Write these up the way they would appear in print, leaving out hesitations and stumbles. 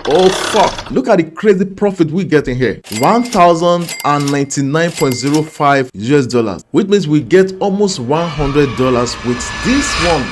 Oh fuck, look at the crazy profit we get in here. $1,099.05 US, which means we get almost $100 with this one.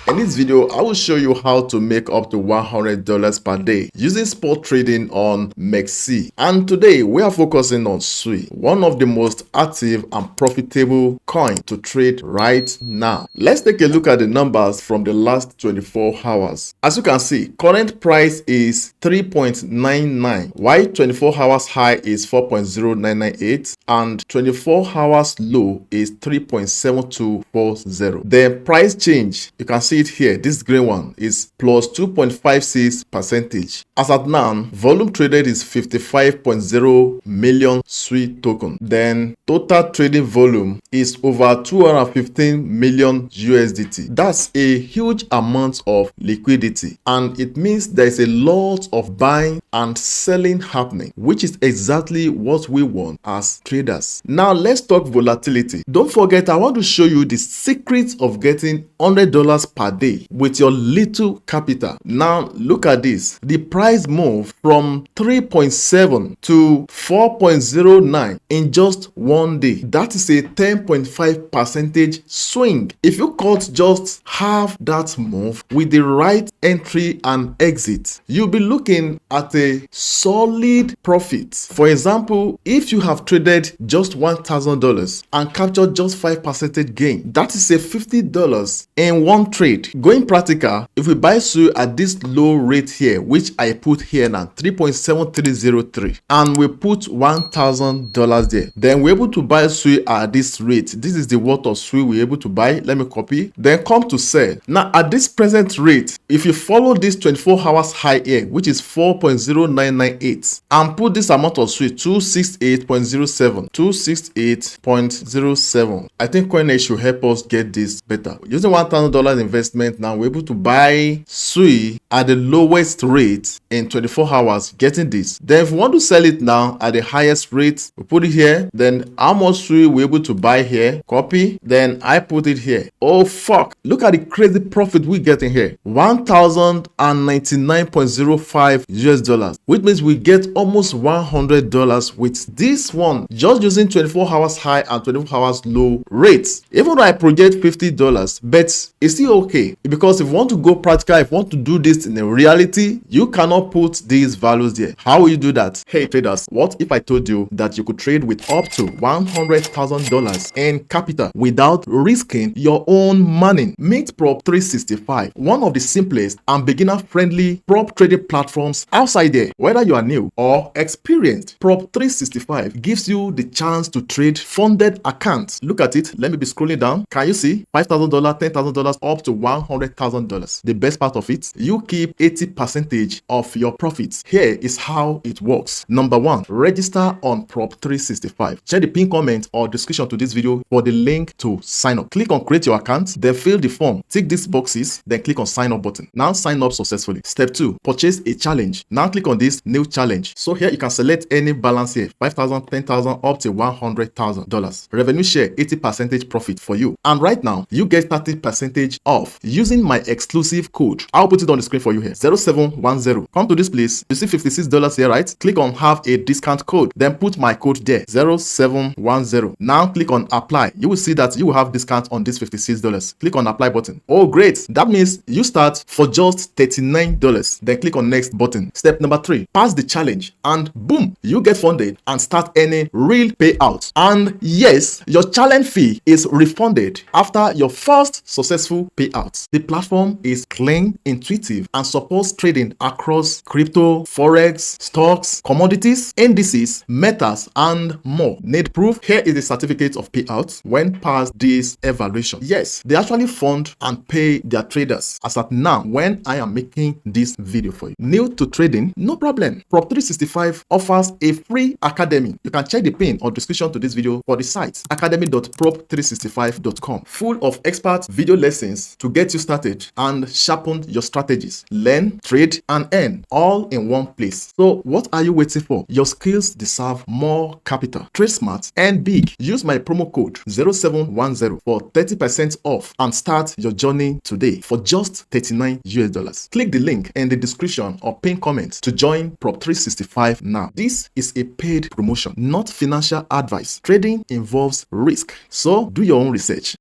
In this video, I will show you how to make up to $100 per day using spot trading on MEXC. And today we are focusing on SUI, one of the most active and profitable coin to trade right now. Let's take a look at the numbers from the last 24 hours. As you can see, current price is 3.99, while 24 hours high is 4.0998 and 24 hours low is 3.7240. The price change, you can see it here, this green one is plus 2.56%. As at now, volume traded is 55.0 million SUI token. Then total trading volume is over 215 million USDT. That's a huge amount of liquidity, and it means there's a lot of buying and selling happening, which is exactly what we want as traders. Now let's talk volatility. Don't forget, I want to show you the secret of getting $100 per day with your little capital. Now look at this. The price moved from 3.7 to 4.09 in just one day. That is a 10.5% swing. If you cut just half that move with the right entry and exit, you'll be looking at a solid profit. For example, if you have traded just $1,000 and captured just 5% gain, that is a $50 in one trade. Going practical, if we buy SUI at this low rate here, which I put here now, 3.7303, and we put $1,000 there, then we're able to buy SUI at this rate. This is the worth of SUI we're able to buy. Let me copy, then come to sell. Now at this present rate, if you follow this 24 hours high here, which is 4.0998, and put this amount of SUI, 268.07, I think CoinEx should help us get this better. Using $1,000 investment, now we're able to buy SUI at the lowest rate in 24 hours, getting this. Then if we want to sell it now at the highest rate, we put it here. Then how much SUI we're able to buy here, copy, then I put it here. Oh fuck, look at the crazy profit we get in here. $1,099.05 US, which means we get almost $100 with this one, just using 24 hours high and 24 hours low rates. Even though I project $50, but it's still okay, because if you want to go practical, if you want to do this in a reality, you cannot put these values there. How will you do that? Hey traders, what if I told you that you could trade with up to $100,000 in capital without risking your own money? Meet Prop 365, one of the simplest and beginner friendly prop trading platforms outside there. Whether you are new or experienced, Prop 365 gives you the chance to trade funded accounts. Look at it. Let me be scrolling down. Can you see? $5,000, $10,000, up to $100,000. The best part of it, you keep 80% of your profits. Here is how it works. Number one, register on Prop 365. Check the pinned comment or description to this video for the link to sign up. Click on create your account, then fill the form. Tick these boxes, then click on sign up button. Now sign up successfully. Step 2, purchase a challenge. Now click on this new challenge. So here you can select any balance here, 5,000, 10,000, up to $100,000. Revenue share, 80% profit for you. And right now, you get 30% off using my exclusive code. I'll put it on the screen for you here, 0710. Come to this place, you see $56 here, right? Click on have a discount code, then put my code there, 0710. Now click on apply. You will see that you will have discount on this $56. Click on apply button. Oh great, that means you start for just $39. Then click on next button. Step number 3, pass the challenge, and boom, you get funded and start any real payout. And yes, your challenge fee is refunded after your first successful payout. The platform is clean, intuitive, and supports trading across crypto, forex, stocks, commodities, indices, metals, and more. Need proof? Here is the certificate of payouts when past this evaluation. Yes, they actually fund and pay their traders as at now when I am making this video for you. New to trading? No problem. Prop 365 offers a free academy. You can check the pin or description to this video for the site, academy.prop365.com, full of expert video lessons to get you started and sharpen your strategies. Learn, trade, and earn all in one place. So what are you waiting for? Your skills deserve more capital. Trade smart smart and big. Use my promo code 0710 for 30% off and start your journey today for just $39. Click the link in the description or pin comment to join Prop 365 now. This is a paid promotion, not financial advice. Trading involves risk, so do your own research.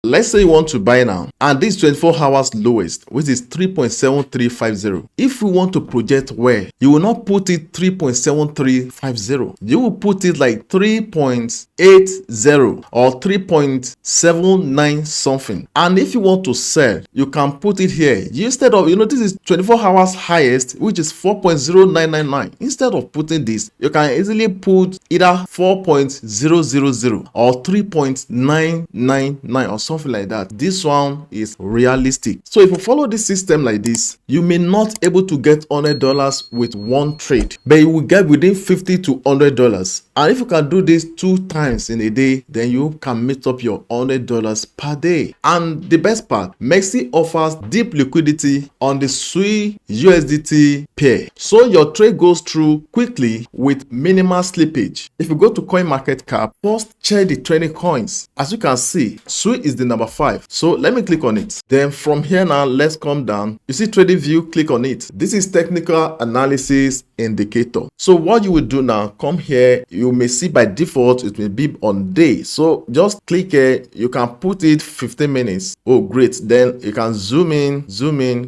Let's say you want to buy now, and this 24 hours lowest, which is 3.7350. If you want to project where, you will not put it 3.7350. You will put it like 3.80 or 3.79 something. And if you want to sell, you can put it here. Instead of, this is 24 hours highest, which is 4.0999. Instead of putting this, you can easily put either 4.000 or 3.999 or something like that. This one is realistic. So if you follow this system like this, you may not able to get $100 with one trade, but you will get within $50 to $100. And if you can do this 2 times in a day, then you can meet up your $100 per day. And the best part, MEXC offers deep liquidity on the SUI USDT pair, so your trade goes through quickly with minimal slippage. If you go to CoinMarketCap, first check the trending coins. As you can see, SUI is the number 5. So let me click on it. Then from here now, let's come down. You see trading view, click on it. This is technical analysis indicator. So what you will do now, come here, you may see by default it will be on day. So just click here, you can put it 15 minutes. Oh great, then you can zoom in,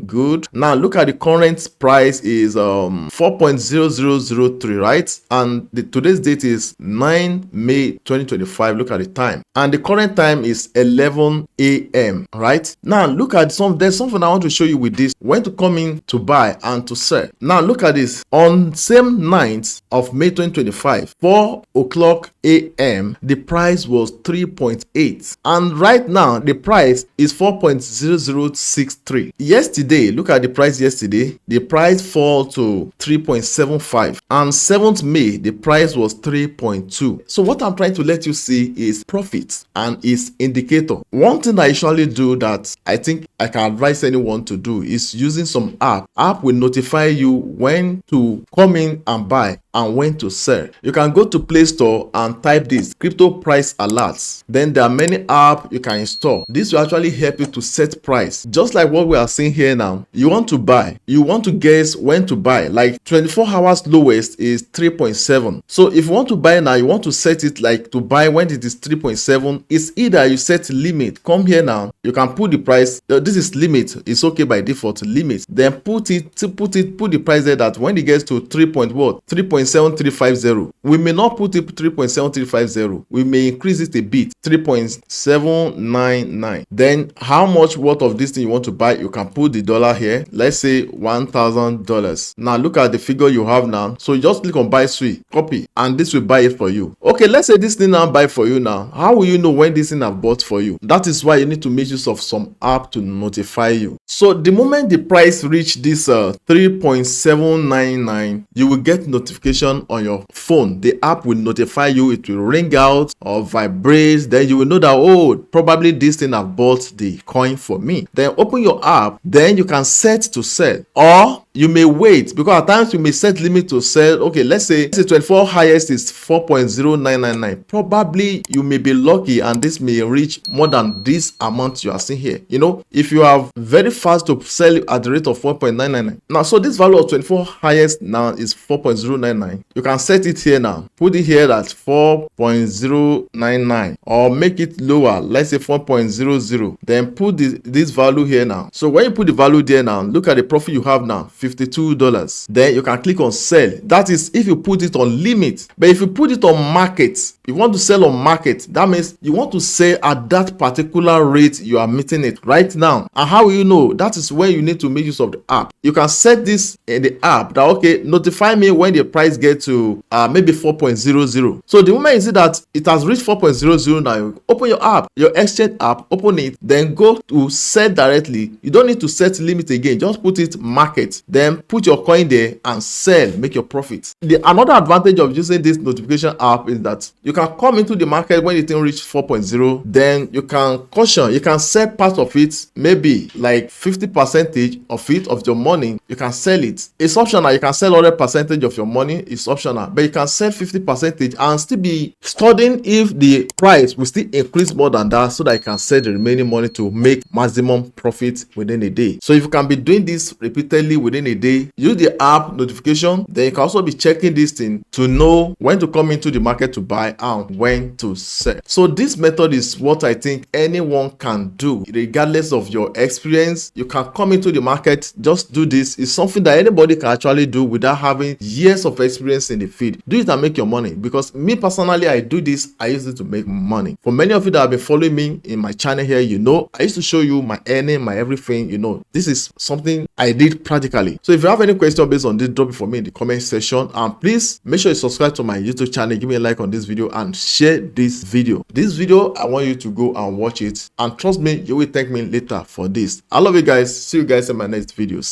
good. Now look at the current price is 4.0003, right? And today's date is 9 May 2025. Look at the time, and the current time is 11 a.m. right? Now look at there's something I want to show you with this, when to come in to buy and to sell. Now look at this. On same 9th of May 2025, 4 o'clock a.m., the price was 3.8, and right now the price is 4.0063. Yesterday, look at the price yesterday, the price fall to 3.75, and 7th May the price was 3.2. So what I'm trying to let you see is profits and its indicator. One thing I usually do that I think I can advise anyone to do is using some app will notify you when to come in and buy and when to sell. You can go to Play Store and type this crypto price alerts. Then there are many apps you can install. This will actually help you to set price, just like what we are seeing here now. You want to buy, you want to guess when to buy. Like 24 hours lowest is 3.7. So if you want to buy now, you want to set it like to buy when it is 3.7. It's either you set limit, come here now, you can put the price. This is limit, it's okay by default, limit. Then put the price there that when it gets to 3.7350, we may not put it 3.7350, we may increase it a bit, 3.799. Then how much worth of this thing you want to buy, you can put the dollar here. Let's say $1,000. Now look at the figure you have now. So you just click on buy SUI, copy, and this will buy it for you. Okay, let's say this thing now buy for you now. How will you know when this thing have bought for you? That is why you need to make use of some app to notify you. So the moment the price reach this 3.799, you will get notification on your phone. The app will notify you, it will ring out or vibrate. Then you will know that, oh, probably this thing have bought the coin for me. Then open your app, then you can set to sell, or you may wait, because at times you may set limit to sell. Okay, let's say 24 highest is 4.0999. Probably you may be lucky and this may reach more than this amount you are seeing here. If you are very fast to sell at the rate of 4.999. Now, so this value of 24 highest now is 4.099. You can set it here now. Put it here at 4.099 or make it lower. Let's say 4.00. Then put this value here now. So when you put the value there now, look at the profit you have now. $52. Then you can click on sell. That is if you put it on limit. But if you put it on market, you want to sell on market, that means you want to sell at that particular rate you are meeting it right now. And how will you know? That is when you need to make use of the app. You can set this in the app that, okay, notify me when the price gets to maybe 4.00. So the moment you see that it has reached 4.00 now, open your app, your exchange app, open it, then go to sell directly. You don't need to set limit again. Just put it market, then put your coin there and sell, make your profit. Another advantage of using this notification app is that you can come into the market when it reach 4.0, then you can caution, you can sell part of it, maybe like 50% of it, of your money, you can sell it. It's optional. You can sell other percentage of your money, it's optional, but you can sell 50% little percentage and still be studying if the price will still increase more than that, so that I can sell the remaining money to make maximum profit within a day. So if you can be doing this repeatedly within a day, use the app notification. Then you can also be checking this thing to know when to come into the market to buy and when to sell. So this method is what I think anyone can do regardless of your experience. You can come into the market, just do this. It's something that anybody can actually do without having years of experience in the field. Do it and make your money, because me personally, I do this, I use it to make money. For many of you that have been following me in my channel here, you know I used to show you my earning, my everything. You know, this is something I did practically. So if you have any question based on this, drop it for me in the comment section, and please make sure you subscribe to my YouTube channel, give me a like on this video and share this video. This video, I want you to go and watch it, and trust me, you will thank me later for this. I love you guys. See you guys in my next videos.